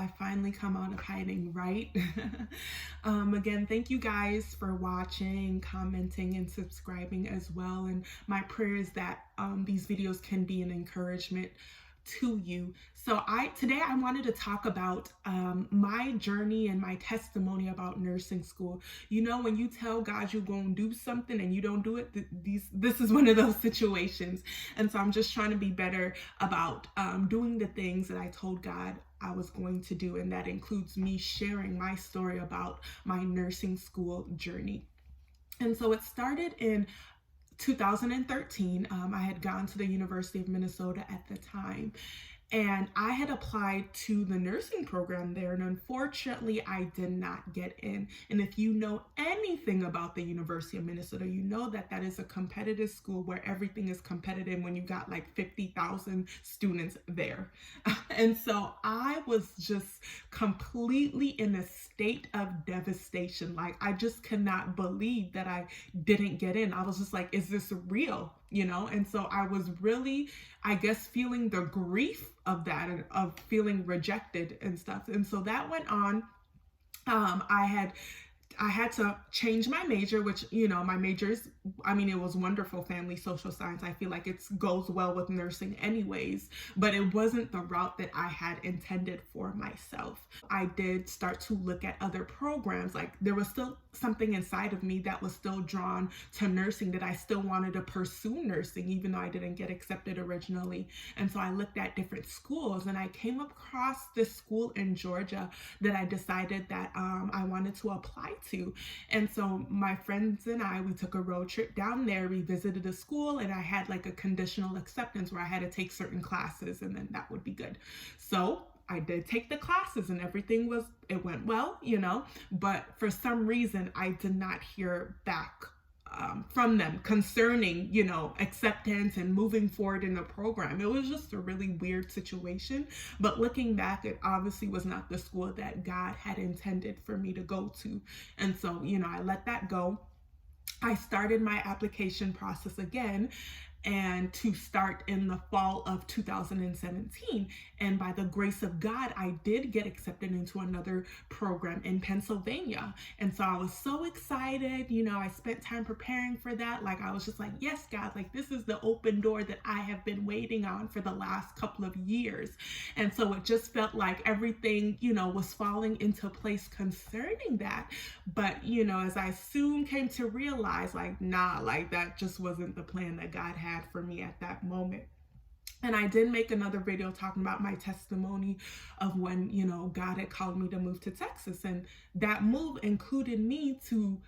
I finally come out of hiding, right? Again, thank you guys for watching, commenting, and subscribing as well. And my prayer is that these videos can be an encouragement to you. So today I wanted to talk about my journey and my testimony about nursing school. You know, when you tell God you're going to do something and you don't do it, this is one of those situations. And so I'm just trying to be better about doing the things that I told God I was going to do, and that includes me sharing my story about my nursing school journey. And so it started in 2013. I had gone to the University of Minnesota at the time, and I had applied to the nursing program there, and unfortunately I did not get in. And if you know anything about the University of Minnesota, you know that that is a competitive school where everything is competitive when you got like 50,000 students there. And so I was just completely in a state of devastation. Like, I just cannot believe that I didn't get in. I was just like, is this real? You know? And so I was really, I guess, feeling the grief of that and of feeling rejected and stuff. And so that went on. I had to change my major, which, you know, my major is, I mean, it was wonderful, family social science. I feel like it goes well with nursing anyways, but it wasn't the route that I had intended for myself. I did start to look at other programs. Like, there was still something inside of me that was still drawn to nursing, that I still wanted to pursue nursing, even though I didn't get accepted originally. And so I looked at different schools, and I came across this school in Georgia that I decided that I wanted to apply to. And so my friends and I, we took a road trip down there. We visited a school, and I had like a conditional acceptance where I had to take certain classes, and then that would be good. So I did take the classes, and it went well, you know, but for some reason I did not hear back from them concerning, you know, acceptance and moving forward in the program. It was just a really weird situation. But looking back, it obviously was not the school that God had intended for me to go to. And so, you know, I let that go. I started my application process again, and to start in the fall of 2017. And by the grace of God, I did get accepted into another program in Pennsylvania. And so I was so excited. You know, I spent time preparing for that. Like, I was just like, yes, God, like, this is the open door that I have been waiting on for the last couple of years. And so it just felt like everything, you know, was falling into place concerning that. But, you know, as I soon came to realize, like, nah, like, that just wasn't the plan that God had for me at that moment. And I did make another video talking about my testimony of when, you know, God had called me to move to Texas. And that move included me to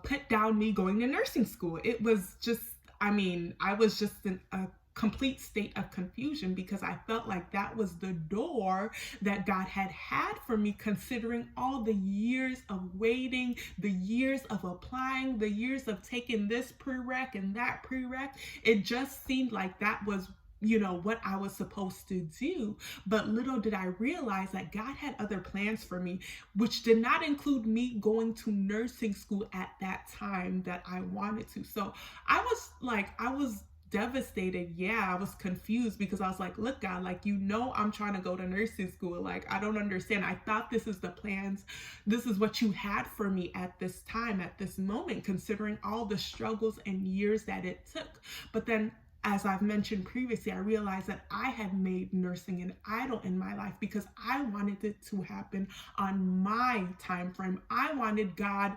put down me going to nursing school. It was just, I mean, I was just in a complete state of confusion, because I felt like that was the door that God had for me, considering all the years of waiting, the years of applying, the years of taking this prereq and that prereq. It just seemed like that was, you know, what I was supposed to do. But little did I realize that God had other plans for me, which did not include me going to nursing school at that time that I wanted to. So I was devastated. Yeah, I was confused, because I was like, look, God, like, you know, I'm trying to go to nursing school. Like, I don't understand. I thought this is the plans. This is what you had for me at this time, at this moment, considering all the struggles and years that it took. But then, as I've mentioned previously, I realized that I had made nursing an idol in my life, because I wanted it to happen on my time frame. I wanted God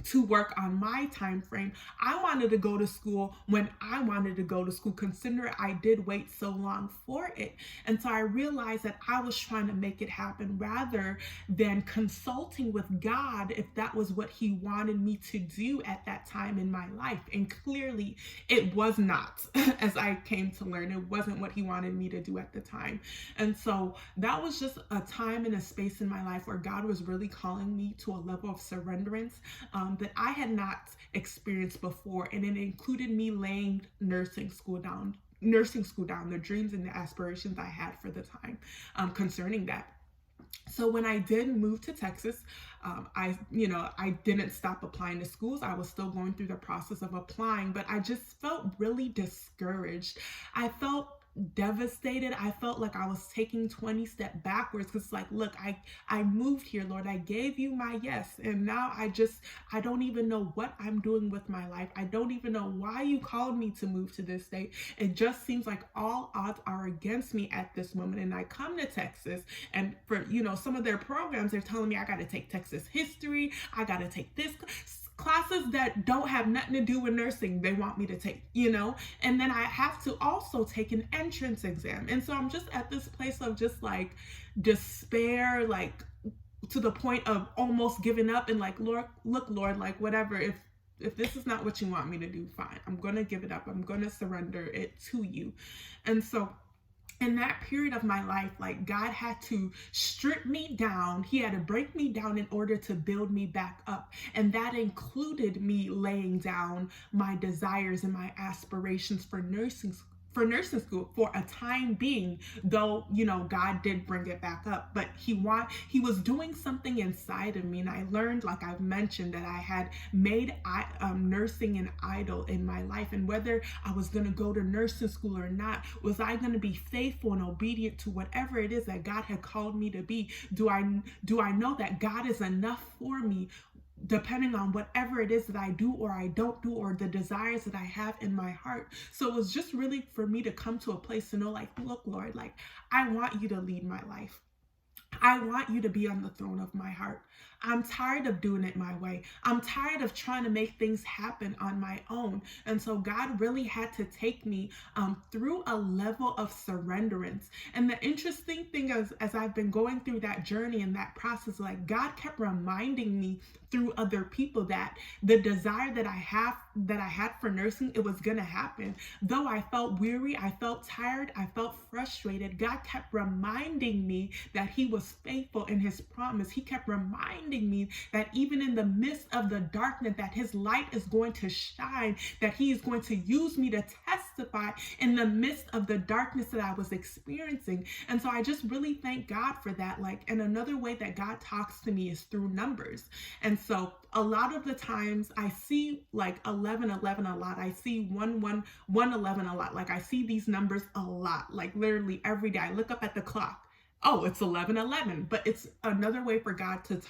to work on my time frame. I wanted to go to school when I wanted to go to school, considering I did wait so long for it. And so I realized that I was trying to make it happen rather than consulting with God if that was what he wanted me to do at that time in my life. And clearly it was not. As I came to learn, it wasn't what he wanted me to do at the time. And so that was just a time and a space in my life where God was really calling me to a level of surrenderance that I had not experienced before. And it included me laying nursing school down, the dreams and the aspirations I had for the time concerning that. So when I did move to Texas, I didn't stop applying to schools. I was still going through the process of applying, but I just felt really discouraged. I felt devastated. I felt like I was taking 20 steps backwards, because like, look, I moved here, Lord. I gave you my yes, and now I don't even know what I'm doing with my life. I don't even know why you called me to move to this state. It just seems like all odds are against me at this moment. And I come to Texas, and for, some of their programs, they're telling me I got to take Texas history, I got to take this classes that don't have nothing to do with nursing, they want me to take, and then I have to also take an entrance exam. And so I'm just at this place of just like despair, like to the point of almost giving up, and like, Lord, look, Lord, like, whatever, if this is not what you want me to do, fine, I'm gonna give it up, I'm gonna surrender it to you. And so in that period of my life, like, God had to strip me down. He had to break me down in order to build me back up. And that included me laying down my desires and my aspirations for nursing school for a time being, though, God did bring it back up. But he was doing something inside of me. And I learned, like I've mentioned, that I had made nursing an idol in my life. And whether I was going to go to nursing school or not, was I going to be faithful and obedient to whatever it is that God had called me to be? Do I know that God is enough for me, depending on whatever it is that I do or I don't do, or the desires that I have in my heart? So it was just really for me to come to a place to know, like, look, Lord, like, I want you to lead my life. I want you to be on the throne of my heart. I'm tired of doing it my way. I'm tired of trying to make things happen on my own. And so God really had to take me through a level of surrenderance. And the interesting thing is, as I've been going through that journey and that process, like, God kept reminding me through other people that the desire that I had for nursing, it was gonna happen. Though I felt weary, I felt tired, I felt frustrated, God kept reminding me that he was faithful in his promise. He kept reminding me that even in the midst of the darkness, that his light is going to shine, that he is going to use me to testify in the midst of the darkness that I was experiencing. And so I just really thank God for that. Like, and another way that God talks to me is through numbers. And so a lot of the times I see like 11:11 a lot. I see 1:11 a lot. Like, I see these numbers a lot, like literally every day. I look up at the clock. Oh, it's 11:11, but it's another way for God to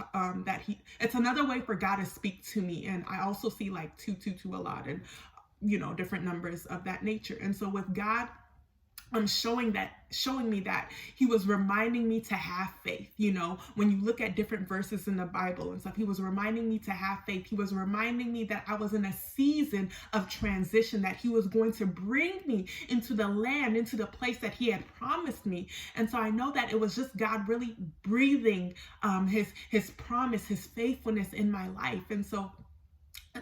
it's another way for God to speak to me. And I also see like 222 a lot, and different numbers of that nature. And so with God, showing me that he was reminding me to have faith. When you look at different verses in the Bible and stuff, he was reminding me to have faith. He was reminding me that I was in a season of transition, that he was going to bring me into the land, into the place that he had promised me. And so I know that it was just God really breathing his promise, his faithfulness in my life. And so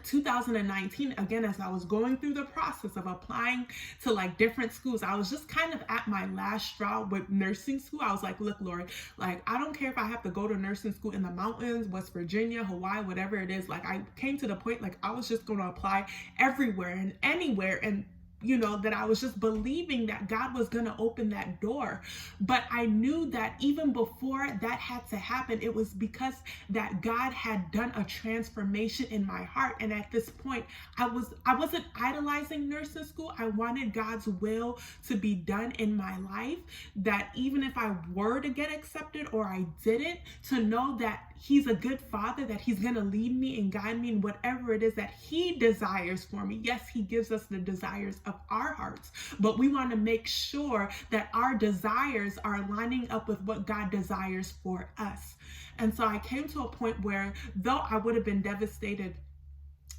2019, again, as I was going through the process of applying to like different schools, I was just kind of at my last straw with nursing school. I was like, look, Lord, like, I don't care if I have to go to nursing school in the mountains, West Virginia, Hawaii, whatever it is. Like, I came to the point, like, I was just going to apply everywhere and anywhere, and that I was just believing that God was going to open that door. But I knew that even before that had to happen, it was because that God had done a transformation in my heart. And at this point, I wasn't idolizing nursing school. I wanted God's will to be done in my life, that even if I were to get accepted or I didn't, to know that he's a good father, that he's going to lead me and guide me in whatever it is that he desires for me. Yes, he gives us the desires of our hearts, but we want to make sure that our desires are lining up with what God desires for us. And so I came to a point where, though I would have been devastated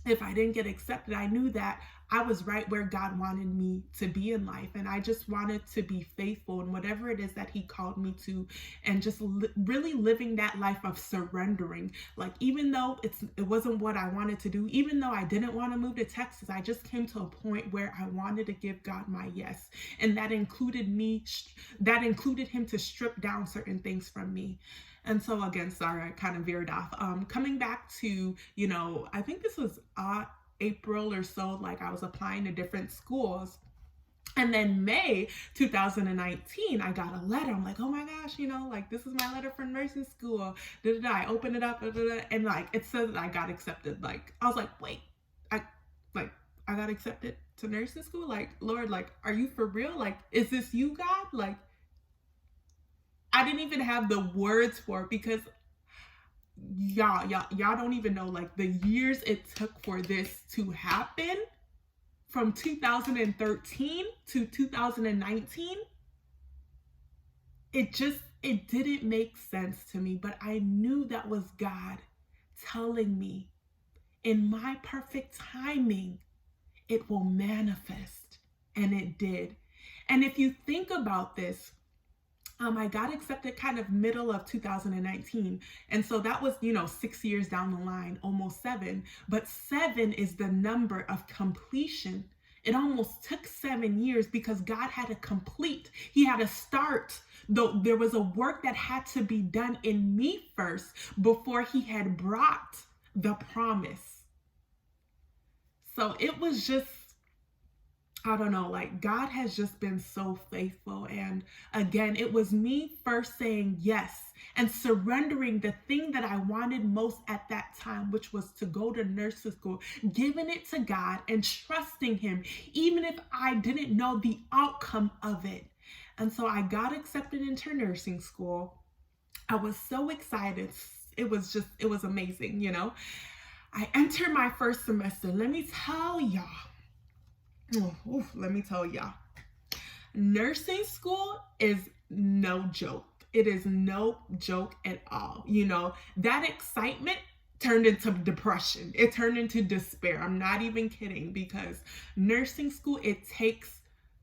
if I didn't get accepted, I knew that I was right where God wanted me to be in life. And I just wanted to be faithful in whatever it is that he called me to, and just really living that life of surrendering. Like, even though it wasn't what I wanted to do, even though I didn't want to move to Texas, I just came to a point where I wanted to give God my yes. And that included him to strip down certain things from me. And so again, sorry, I kind of veered off. Coming back to, I think this was April or so, like, I was applying to different schools. And then May 2019, I got a letter. I'm like, oh my gosh, like, this is my letter from nursing school. I opened it up, and like, it says that I got accepted. Like, I was like, wait, I got accepted. to nursing school? Like, Lord, like, are you for real? Like, is this you, God? Like, I didn't even have the words for it because y'all don't even know like the years it took for this to happen from 2013 to 2019. It didn't make sense to me, but I knew that was God telling me in my perfect timing it will manifest, and it did. And if you think about this, I got accepted kind of middle of 2019. And so that was, 6 years down the line, almost 7. But 7 is the number of completion. It almost took 7 years because God had to complete. He had to start. Though there was a work that had to be done in me first before he had brought the promise. So it was just, I don't know, like God has just been so faithful. And again, it was me first saying yes and surrendering the thing that I wanted most at that time, which was to go to nursing school, giving it to God and trusting him, even if I didn't know the outcome of it. And so I got accepted into nursing school. I was so excited. It was amazing, I entered my first semester. Let me tell y'all. Nursing school is no joke. It is no joke at all. That excitement turned into depression. It turned into despair. I'm not even kidding, because nursing school, it takes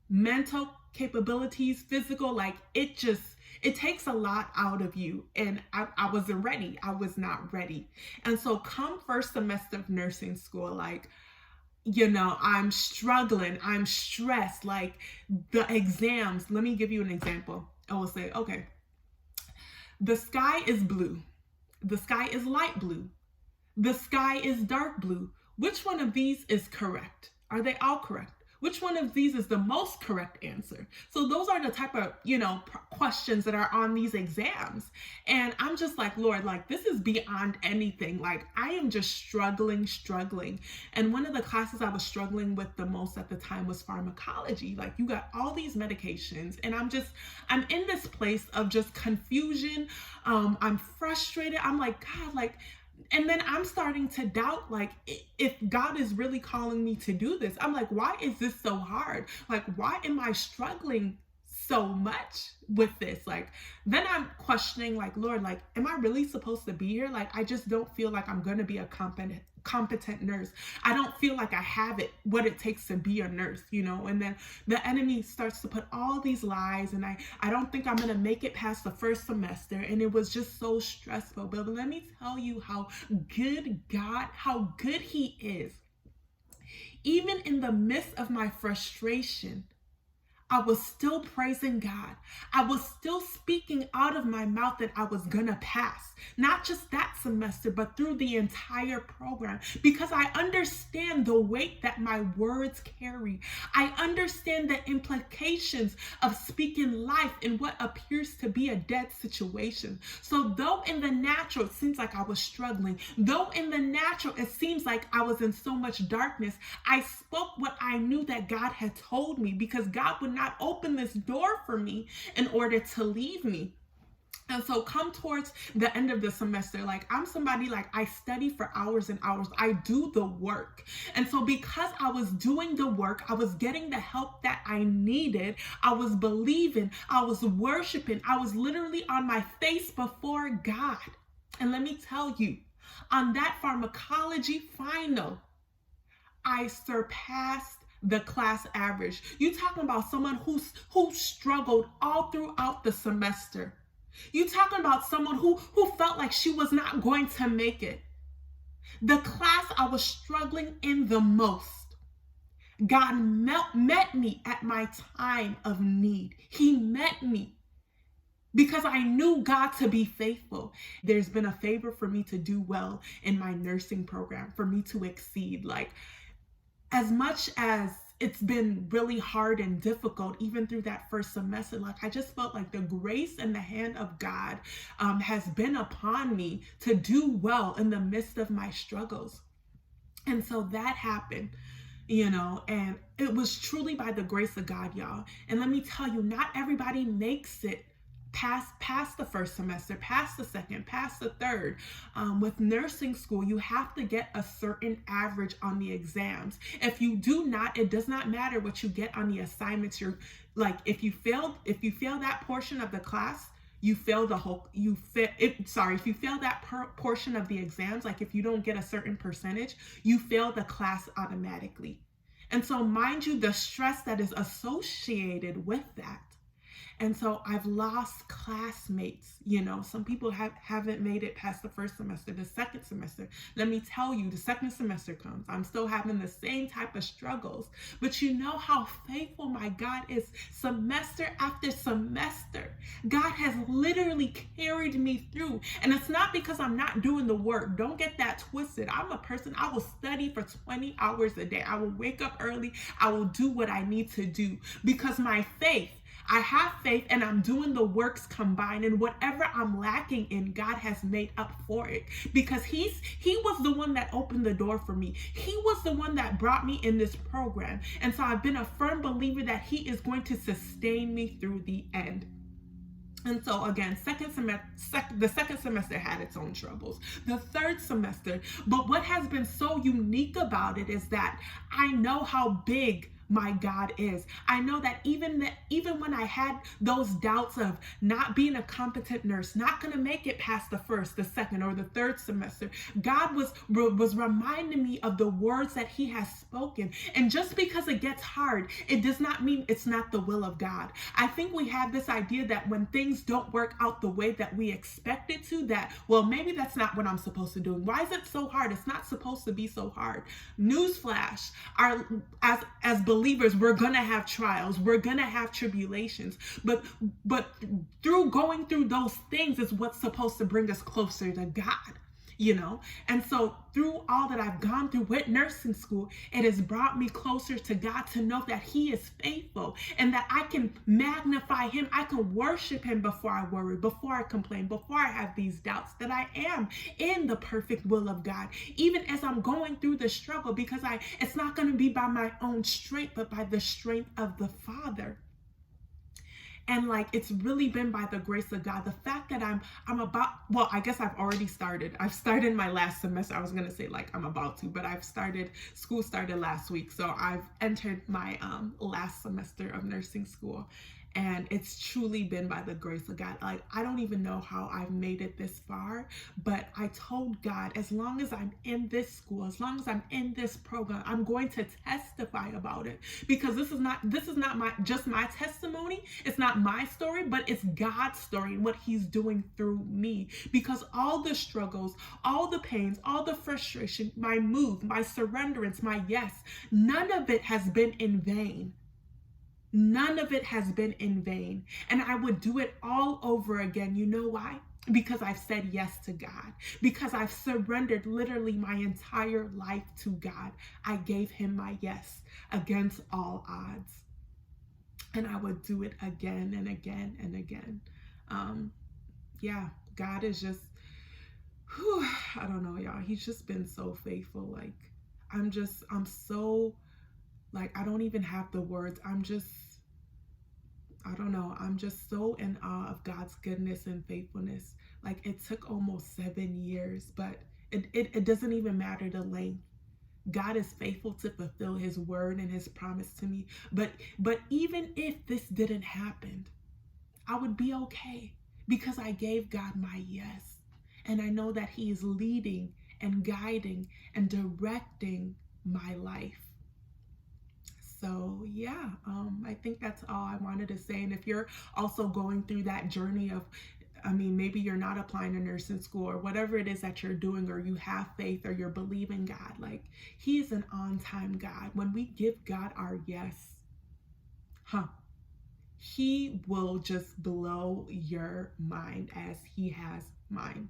mental capabilities, physical, like it takes a lot out of you. And I wasn't ready. I was not ready. And so come first semester of nursing school, like, I'm struggling, I'm stressed, like the exams. Let me give you an example. I will say, okay, the sky is blue. The sky is light blue. The sky is dark blue. Which one of these is correct? Are they all correct? Which one of these is the most correct answer? So those are the type of, questions that are on these exams. And I'm just like, Lord, like this is beyond anything. Like I am just struggling. And one of the classes I was struggling with the most at the time was pharmacology. Like you got all these medications and I'm in this place of just confusion. I'm frustrated. I'm like, God, like, and then I'm starting to doubt, like, if God is really calling me to do this. I'm like, why is this so hard? Like, why am I struggling so much with this? Like, then I'm questioning, like, Lord, like, am I really supposed to be here? Like, I just don't feel like I'm going to be a competent nurse. I don't feel like I have what it takes to be a nurse, and then the enemy starts to put all these lies, and I don't think I'm going to make it past the first semester. And it was just so stressful. But let me tell you how good he is. Even in the midst of my frustration, I was still praising God. I was still speaking out of my mouth that I was gonna pass. Not just that semester, but through the entire program. Because I understand the weight that my words carry. I understand the implications of speaking life in what appears to be a dead situation. So though in the natural, it seems like I was struggling. Though in the natural, it seems like I was in so much darkness. I spoke what I knew that God had told me, because God would not open this door for me in order to leave me. And so come towards the end of the semester, like I'm somebody, like I study for hours and hours. I do the work. And so because I was doing the work, I was getting the help that I needed. I was believing, I was worshiping. I was literally on my face before God. And let me tell you, on that pharmacology final, I surpassed the class average. You talking about someone who struggled all throughout the semester. You talking about someone who felt like she was not going to make it. The class I was struggling in the most, God met me at my time of need. He met me because I knew God to be faithful. There's been a favor for me to do well in my nursing program, for me to exceed. Like, as much as it's been really hard and difficult, even through that first semester, like I just felt like the grace and the hand of God has been upon me to do well in the midst of my struggles. And so that happened. And it was truly by the grace of God, y'all. And let me tell you, not everybody makes it past the first semester, past the second, past the third. With nursing school, you have to get a certain average on the exams. If you do not, it does not matter what you get on the assignments. You're like, if you fail that portion of the class, you fail the whole you fail it sorry if you fail that portion of the exams, like if you don't get a certain percentage, you fail the class automatically. And so, mind you, the stress that is associated with that. And so I've lost classmates. Some people haven't made it past the first semester, the second semester. Let me tell you, the second semester comes, I'm still having the same type of struggles. But you know how faithful my God is. Semester after semester, God has literally carried me through. And it's not because I'm not doing the work. Don't get that twisted. I'm a person, I will study for 20 hours a day. I will wake up early. I will do what I need to do because I have faith, and I'm doing the works combined, and whatever I'm lacking in, God has made up for it, because he was the one that opened the door for me. He was the one that brought me in this program. And so I've been a firm believer that he is going to sustain me through the end. And so again, the second semester had its own troubles. The third semester, but what has been so unique about it is that I know how big my God is. I know that even when I had those doubts of not being a competent nurse, not going to make it past the first, the second, or the third semester, God was reminding me of the words that he has spoken. And just because it gets hard, it does not mean it's not the will of God. I think we have this idea that when things don't work out the way that we expect it to, that, well, maybe that's not what I'm supposed to do. Why is it so hard? It's not supposed to be so hard. Newsflash, as believers, we're gonna have trials, we're gonna have tribulations, but through going through those things is what's supposed to bring us closer to God. And so through all that I've gone through with nursing school, it has brought me closer to God, to know that he is faithful and that I can magnify him. I can worship him before I worry, before I complain, before I have these doubts, that I am in the perfect will of God, even as I'm going through the struggle, because it's not going to be by my own strength, but by the strength of the Father. And it's really been by the grace of God. The fact that I'm about, well, I guess I've started my last semester. I was going to say I'm about to, but school started last week. So I've entered my last semester of nursing school. And it's truly been by the grace of God. I don't even know how I've made it this far, but I told God, as long as I'm in this school, as long as I'm in this program, I'm going to testify about it, because this is not just my testimony. It's not my story, but it's God's story and what he's doing through me. Because all the struggles, all the pains, all the frustration, my move, my surrenderance, my yes, none of it has been in vain. None of it has been in vain. And I would do it all over again. You know why? Because I've said yes to God. Because I've surrendered literally my entire life to God. I gave him my yes against all odds. And I would do it again and again and again. God is just, I don't know, y'all. He's just been so faithful. I'm so, I don't even have the words. I don't know. I'm just so in awe of God's goodness and faithfulness. It took almost 7 years, but it doesn't even matter the length. God is faithful to fulfill his word and his promise to me. But even if this didn't happen, I would be okay, because I gave God my yes. And I know that he is leading and guiding and directing my life. So I think that's all I wanted to say. And if you're also going through that journey of, maybe you're not applying to nursing school, or whatever it is that you're doing, or you have faith, or you're believing God, he is an on-time God. When we give God our yes, he will just blow your mind as he has mine.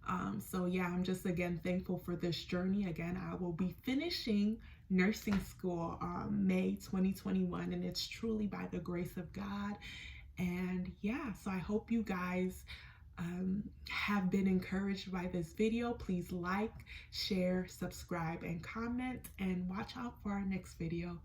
I'm just again thankful for this journey. Again, I will be finishing nursing school May 2021, and it's truly by the grace of God. And so I hope you guys have been encouraged by this video, please like, share, subscribe, and comment, and watch out for our next video.